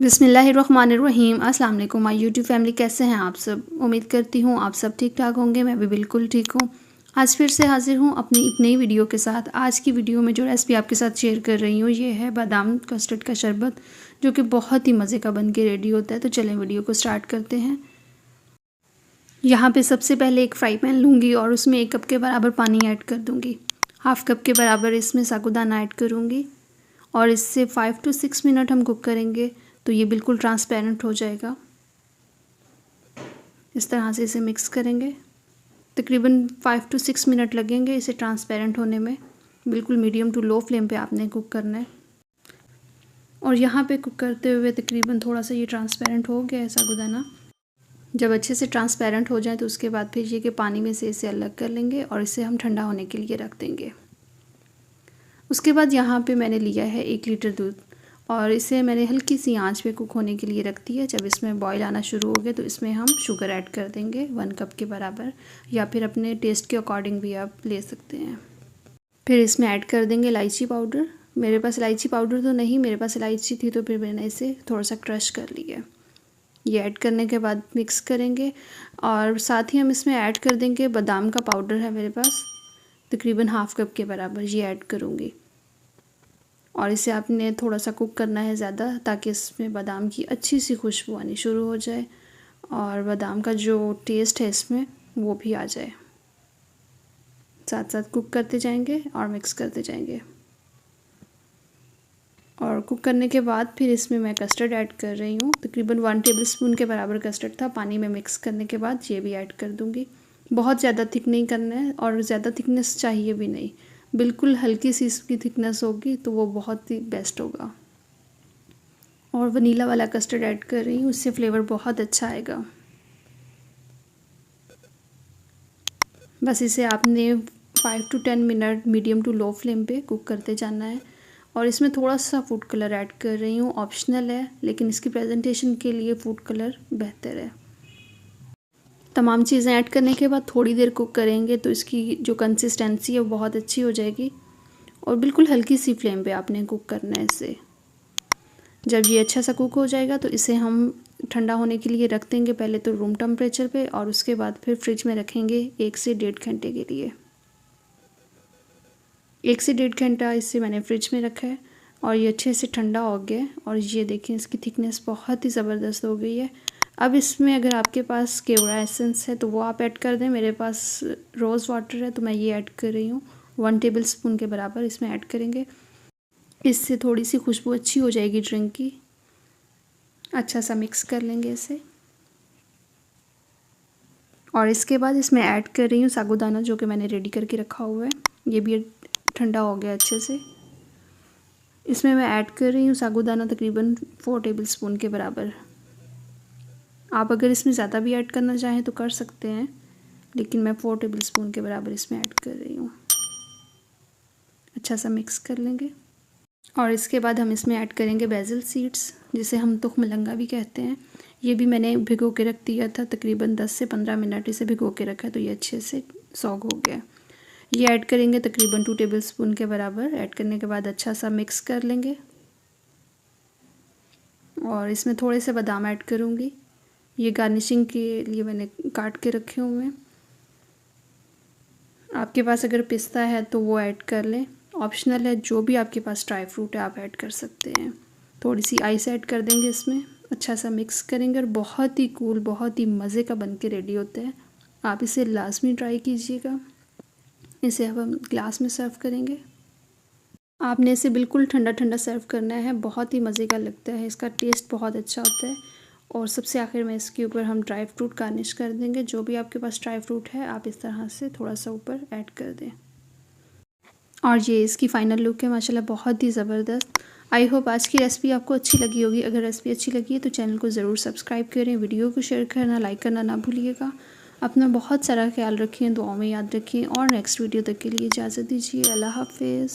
बिस्मिल्लाहिर्रहमानिर्रहीम। अस्सलाम वालेकुम माय यूट्यूब फैमिली, कैसे हैं आप सब। उम्मीद करती हूँ आप सब ठीक ठाक होंगे। मैं भी बिल्कुल ठीक हूँ। आज फिर से हाजिर हूँ अपनी एक नई वीडियो के साथ। आज की वीडियो में जो रेसिपी आपके साथ शेयर कर रही हूँ ये है बादाम कस्टर्ड का शरबत, जो कि बहुत ही मज़े का बन के रेडी होता है। तो चलें वीडियो को स्टार्ट करते हैं। यहाँ पर सबसे पहले एक फ्राई पैन लूँगी और उसमें 1 कप के बराबर पानी ऐड कर दूँगी। हाफ़ कप के बराबर इसमें साबूदाना ऐड करूँगी और इससे 5 to 6 मिनट हम कुक करेंगे तो ये बिल्कुल ट्रांसपेरेंट हो जाएगा। इस तरह से इसे मिक्स करेंगे। तकरीबन 5 to 6 मिनट लगेंगे इसे ट्रांसपेरेंट होने में। बिल्कुल मीडियम टू लो फ्लेम पे आपने कुक करना है। और यहाँ पे कुक करते हुए तकरीबन थोड़ा सा ये ट्रांसपेरेंट हो गया है साबूदाना। जब अच्छे से ट्रांसपेरेंट हो जाए तो उसके बाद फिर ये कि पानी में से इसे अलग कर लेंगे और इसे हम ठंडा होने के लिए रख देंगे। उसके बाद यहाँ पे मैंने लिया है 1 लीटर दूध और इसे मैंने हल्की सी आंच पे कुक होने के लिए रख दिया है। जब इसमें बॉईल आना शुरू हो गया तो इसमें हम शुगर ऐड कर देंगे 1 कप के बराबर, या फिर अपने टेस्ट के अकॉर्डिंग भी आप ले सकते हैं। फिर इसमें ऐड कर देंगे इलायची पाउडर। मेरे पास इलायची पाउडर तो नहीं, मेरे पास इलायची थी तो फिर मैंने इसे थोड़ा सा क्रश कर लिया। ये ऐड करने के बाद मिक्स करेंगे और साथ ही हम इसमें ऐड कर देंगे बादाम का पाउडर है मेरे पास, तकरीबन हाफ़ कप के बराबर ये ऐड करूँगी। और इसे आपने थोड़ा सा कुक करना है ज़्यादा, ताकि इसमें बादाम की अच्छी सी खुशबू आनी शुरू हो जाए और बादाम का जो टेस्ट है इसमें वो भी आ जाए। साथ साथ कुक करते जाएंगे और मिक्स करते जाएंगे। और कुक करने के बाद फिर इसमें मैं कस्टर्ड ऐड कर रही हूँ। तकरीबन 1 टेबलस्पून के बराबर कस्टर्ड था। पानी में मिक्स करने के बाद ये भी ऐड कर दूँगी। बहुत ज़्यादा थिक नहीं करना है और ज़्यादा थिकनेस चाहिए भी नहीं, बिल्कुल हल्की सी इसकी थिकनेस होगी तो वो बहुत ही बेस्ट होगा। और वनीला वाला कस्टर्ड ऐड कर रही हूँ, उससे फ्लेवर बहुत अच्छा आएगा। बस इसे आपने 5 to 10 minute medium to low flame पे कुक करते जाना है। और इसमें थोड़ा सा फूड कलर ऐड कर रही हूँ, ऑप्शनल है, लेकिन इसकी प्रेजेंटेशन के लिए फूड कलर बेहतर है। तमाम चीज़ें ऐड करने के बाद थोड़ी देर कुक करेंगे तो इसकी जो कंसिस्टेंसी है वो बहुत अच्छी हो जाएगी। और बिल्कुल हल्की सी फ्लेम पे आपने कुक करना है इसे। जब ये अच्छा सा कुक हो जाएगा तो इसे हम ठंडा होने के लिए रख देंगे, पहले तो रूम टेम्परेचर पे और उसके बाद फिर फ्रिज में रखेंगे 1 से 1.5 घंटे के लिए। 1 से 1.5 घंटा इसे मैंने फ्रिज में रखा है और ये अच्छे से ठंडा हो गया है। और ये देखें इसकी थिकनेस बहुत ही ज़बरदस्त हो गई है। अब इसमें अगर आपके पास केवड़ा एसेंस है तो वो आप ऐड कर दें। मेरे पास रोज़ वाटर है तो मैं ये ऐड कर रही हूँ। 1 टेबलस्पून के बराबर इसमें ऐड करेंगे। इससे थोड़ी सी खुशबू अच्छी हो जाएगी ड्रिंक की। अच्छा सा मिक्स कर लेंगे इसे। और इसके बाद इसमें ऐड कर रही हूँ साबूदाना, जो कि मैंने रेडी करके रखा हुआ है। ये भी ठंडा हो गया अच्छे से। इसमें मैं ऐड कर रही हूँ साबूदाना तकरीबन 4 टेबलस्पून के बराबर। आप अगर इसमें ज़्यादा भी ऐड करना चाहें तो कर सकते हैं, लेकिन मैं 4 टेबलस्पून के बराबर इसमें ऐड कर रही हूँ। अच्छा सा मिक्स कर लेंगे। और इसके बाद हम इसमें ऐड करेंगे बेसिल सीड्स, जिसे हम तुख्म लंगा भी कहते हैं। ये भी मैंने भिगो के रख दिया था, तकरीबन 10 से 15 मिनट इसे भिगो के रखा है तो ये अच्छे से सॉग हो गया। ये ऐड करेंगे तकरीबन 2 टेबलस्पून के बराबर। ऐड करने के बाद अच्छा सा मिक्स कर लेंगे। और इसमें थोड़े से बादाम ऐड करूँगी, ये गार्निशिंग के लिए मैंने काट के रखे हुए हैं। आपके पास अगर पिस्ता है तो वो ऐड कर लें, ऑप्शनल है। जो भी आपके पास ड्राई फ्रूट है आप ऐड कर सकते हैं। थोड़ी सी आइस ऐड कर देंगे इसमें। अच्छा सा मिक्स करेंगे और बहुत ही कूल, बहुत ही मज़े का बन के रेडी होता है। आप इसे लाजमी ट्राई कीजिएगा। इसे अब हम ग्लास में सर्व करेंगे। आपने इसे बिल्कुल ठंडा ठंडा सर्व करना है, बहुत ही मज़े का लगता है, इसका टेस्ट बहुत अच्छा होता है। और सबसे आखिर में इसके ऊपर हम ड्राई फ्रूट गार्निश कर देंगे। जो भी आपके पास ड्राई फ्रूट है आप इस तरह से थोड़ा सा ऊपर ऐड कर दें। और ये इसकी फ़ाइनल लुक है माशाल्लाह, बहुत ही ज़बरदस्त। आई होप आज की रेसिपी आपको अच्छी लगी होगी। अगर रेसिपी अच्छी लगी है तो चैनल को ज़रूर सब्सक्राइब करें, वीडियो को शेयर करना, लाइक करना ना भूलिएगा। अपना बहुत सारा ख्याल रखें, दुआओं में याद रखें और नेक्स्ट वीडियो तक के लिए इजाज़त दीजिए। अल्लाह हाफ़िज़।